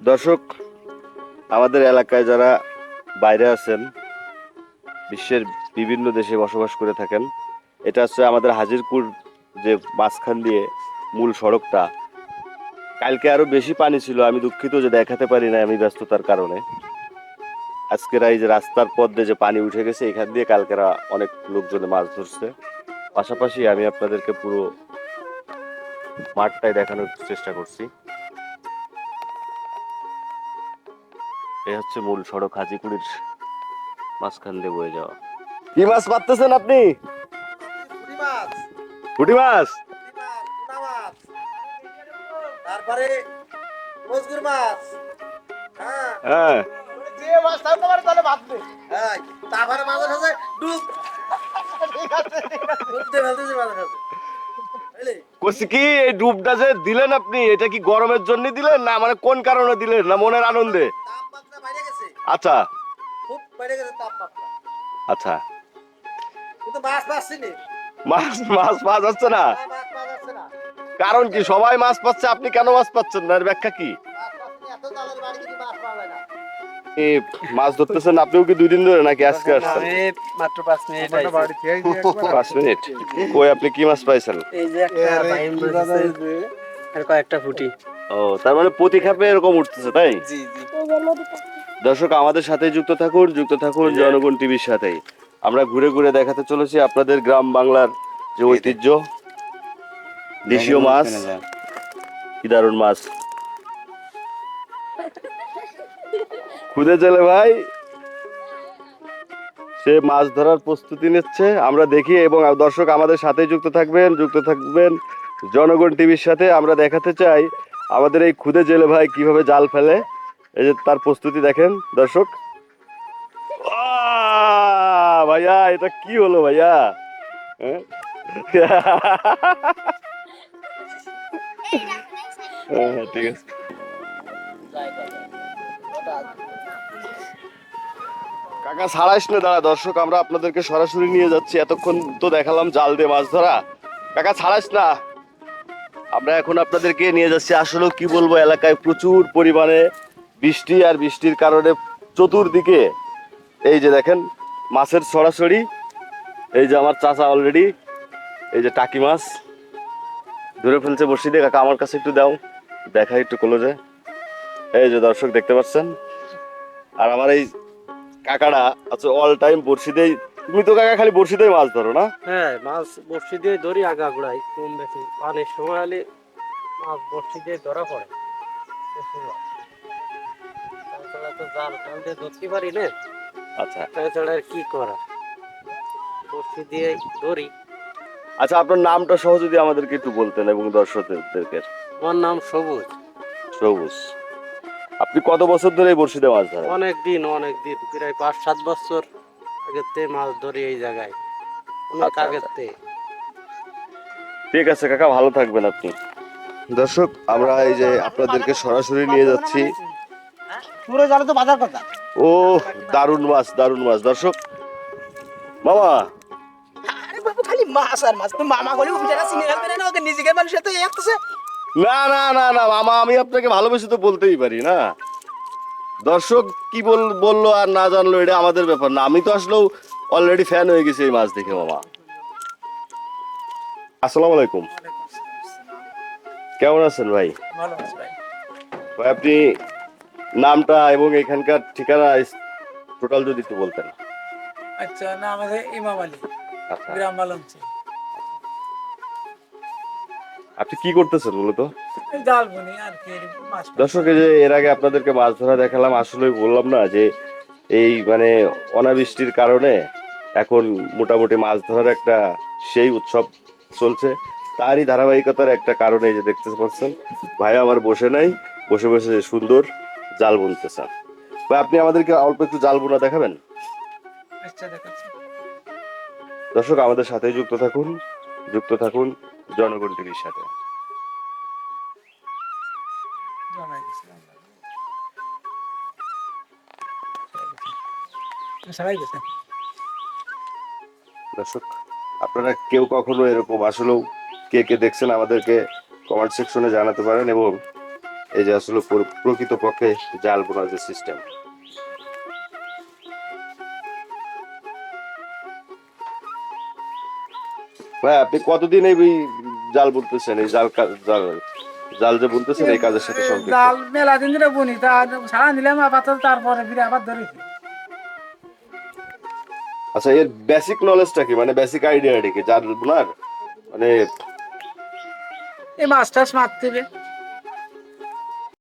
দর্শক, আমাদের এলাকায় যারা বাইরে আছেন, বিশ্বের বিভিন্ন দেশে বসবাস করে থাকেন, এটা হচ্ছে আমাদের হাজিরপুর যে মাঝখান দিয়ে মূল সড়কটা। কালকে আরো বেশি পানি ছিল, আমি দুঃখিত যে দেখাতে পারি না আমি ব্যস্ততার কারণে। আজকের এই যে রাস্তার পথ দিয়ে যে পানি উঠে গেছে, এখান দিয়ে কালকেরা অনেক লোকজনে মাছ ধরছে। পাশাপাশি আমি আপনাদেরকে পুরো মাঠটাই দেখানোর চেষ্টা করছি। এই হচ্ছে মূল সড়ক, হাজিপুরের মাঝখান দিয়ে বয়ে যাওয়া। কি মাছ মারতেছেন আপনি? পুঁটি মাছ। তারপরে মজগুর মাছ। হ্যাঁ, হ্যাঁ, যে মাছ থাকতে পারে তাহলে ভাববে। হ্যাঁ, তারপরে মাছ আছে ডুব। ঠিক আছে, ডুবতে ফেলতেছে মাছ আছে। বুঝলি? কইছি কি, এই ডুবটা যে দিলেন আপনি, এটা কি গরমের জন্য দিলেন না মানে কোন কারণে দিলেন, না মনের আনন্দে? তাপমাত্রা বাইরে গেছে, আচ্ছা খুব বাইরে গেছে তাপমাত্রা। আচ্ছা। কিন্তু মাছ পাচ্ছি না। মাছ মাছ পাওয়া যাচ্ছে না? মাছ পাওয়া যাচ্ছে না। কারণ কি? সবাই মাছ পাচ্ছে, আপনি কেন মাছ পাচ্ছেন না, এর ব্যাখ্যা কি? মাছ পাচ্ছি না, এত জালের বাড়ি কিন্তু মাছ পাওয়া যায় না। এই মাছ ধরতেছেন আপনিও কি 2 দিন ধরে নাকি আজকে আসছেন? আমি মাত্র 5 মিনিট আইছি। 5 মিনিট। কই আপনি কি মাছ পাইছেন? এই যে একটা বাইম মাছ আছে, আর কয়েকটা ফুটি। ও, তার মানে প্রতি খাপে এরকম উঠতেছে, তাই? জি জি। দর্শক, আমাদের সাথে যুক্ত থাকুন জনগণ টিভির সাথেই। আমরা ঘুরে ঘুরে দেখাতে চলেছি আপনাদের গ্রাম বাংলার যে ঐতিহ্য, দেশীয় মাছ। কি দারুণ মাছ! খুদে জেলে ভাই সে মাছ ধরার প্রস্তুতি নিচ্ছে, আমরা দেখি। এবং দর্শক, আমাদের সাথে যুক্ত থাকবেন জনগণ টিভির সাথে। আমরা দেখাতে চাই আমাদের এই খুদে জেলে ভাই কিভাবে জাল ফেলে। এই যে তার প্রস্তুতি দেখেন দর্শক। ভাইয়া, এটা কি হলো ভাইয়া? হ্যাঁ? হ্যাঁ, ঠিক আছে। কাকা ছাড়াইস না, দাঁড়া। দর্শক, আমরা আপনাদেরকে সরাসরি নিয়ে যাচ্ছি। এতক্ষণ তো দেখালাম জাল দিয়ে মাছ ধরা, কাকা ছাড়াইস না। আমরা এখন আপনাদেরকে নিয়ে যাচ্ছি, আসলে কি বলবো, এলাকায় প্রচুর পরিমাণে বৃষ্টি, আর বৃষ্টির কারণে চতুর্দিকে এই যে দেখেন মাছের ছড়াছড়ি। এই যে আমার চাচা অলরেডি এই যে টাকি মাছ ধরে ফেলছে বসি দিয়ে। কাকা আমার কাছে একটু দাও, দেখাই একটু ক্লোজে। এই যে দর্শক দেখতে পাচ্ছেন, আর আমার এই কাকাটা আছে অল টাইম বড়শি দিয়ে। তুমি তো কাকা খালি বড়শি দিয়ে মাছ ধরো না? হ্যাঁ, মাছ বড়শি দিয়ে ধরি আগাগোড়াই, কম বেশি। পানির সময় হলে মাছ বড়শি দিয়ে ধরা পড়ে। তাছাড়া তো জাল টাল দিয়ে ধরতে পারি না। আচ্ছা তাছাড়া আর কি করা, বড়শি দিয়ে ধরি। আচ্ছা, আপনার নামটা সহ যদি আমাদেরকে একটু বলতেন এবং দর্শকদেরকে। আমার নাম সবুজ। সবুজ। আপনি কত বছর ধরে এই বড়শি দিয়ে মাছ ধরেন? অনেক দিন প্রায় 5-7 বছর আগের থেকে মাছ ধরি এই জায়গায়, অনেক আচ্ছা, আগের আচ্ছা। থেকে। ঠিক আছে কাকা, ভালো থাকবেন আপনি। দর্শক, আমরা এই যে আপনাদেরকে সরাসরি নিয়ে যাচ্ছি। পুরো জালে তো বাজার কথা। ও, দারুণ মাছ, দারুণ মাছ। দর্শক, মামা। আরে বাবু, খালি মাছ আর মাছ। তো মামা বলে উঠে না, চিনে ফেলবে না, ওকে নিজেকে মানুষের তো একটছে। না না না না মামা, আমি আপনাকে ভালোবেসে তো বলতেই পারি না। দর্শক কি বললো আর না জানলো, এটা আমাদের ব্যাপার না। আমি তো আসলেও অলরেডি ফ্যান হয়ে গেছি এই মাছ দেখে মামা। আসসালামু আলাইকুম। কেমন আছেন ভাই? ভালো আছে ভাই। ভাই, আপনি নামটা এবং এখানকার ঠিকানা টোটাল যদি একটু বলতেন। আচ্ছা, না আমাদের ইমাম আলী, আচ্ছা, গ্রাম বালঞ্চি। আপনি কি করতেছেন মূলত? জাল বুনি আর কি, মাছ পাই। দর্শক, এই যে এর আগে আপনাদেরকে মাছ ধরা দেখালাম, আসলে বললাম না যে এই মানে অনাবৃষ্টির কারণে এখন মোটামুটি মাছ ধরার একটা সেই উৎসব চলছে। তারই ধারাবাহিকতার একটা কারণে এই যে দেখতে পাচ্ছেন ভাই আমার বসে নাই, বসে বসে সুন্দর জাল বুনতেছেন। ভাই, আপনি আমাদেরকে অল্প একটু জাল বোনা দেখাবেন? আচ্ছা, দেখাচ্ছি। দর্শক, আমাদের সাথেই যুক্ত থাকুন জনগণ টিভির সাথে। জানাই দিছি আমরা। সবাই গেছে। দর্শক, আপনারা কেউ কখনো এরকম আসলেও কে কে দেখছেন আমাদেরকে কমেন্ট সেকশনে জানাতে পারেন। এবং এই যে আসলে প্রকৃতপক্ষে জাল বোনার যে সিস্টেম। ভাই আপনি কতদিন এই জাল বুনতেছেন, এই জাল জাল যে বুনতেছেন এই কাজের সাথে সম্পৃক্ত? জাল মেলা দিন ধরে বুনি, তা সারা নিলাম আপাতত, তারপরে ফিরে আবার ধরেছি। আচ্ছা, এর বেসিক নলেজটা কি, মানে বেসিক আইডিয়াটা কি জাল বোনার? মানে এই মাছ টাছ মারতে হবে,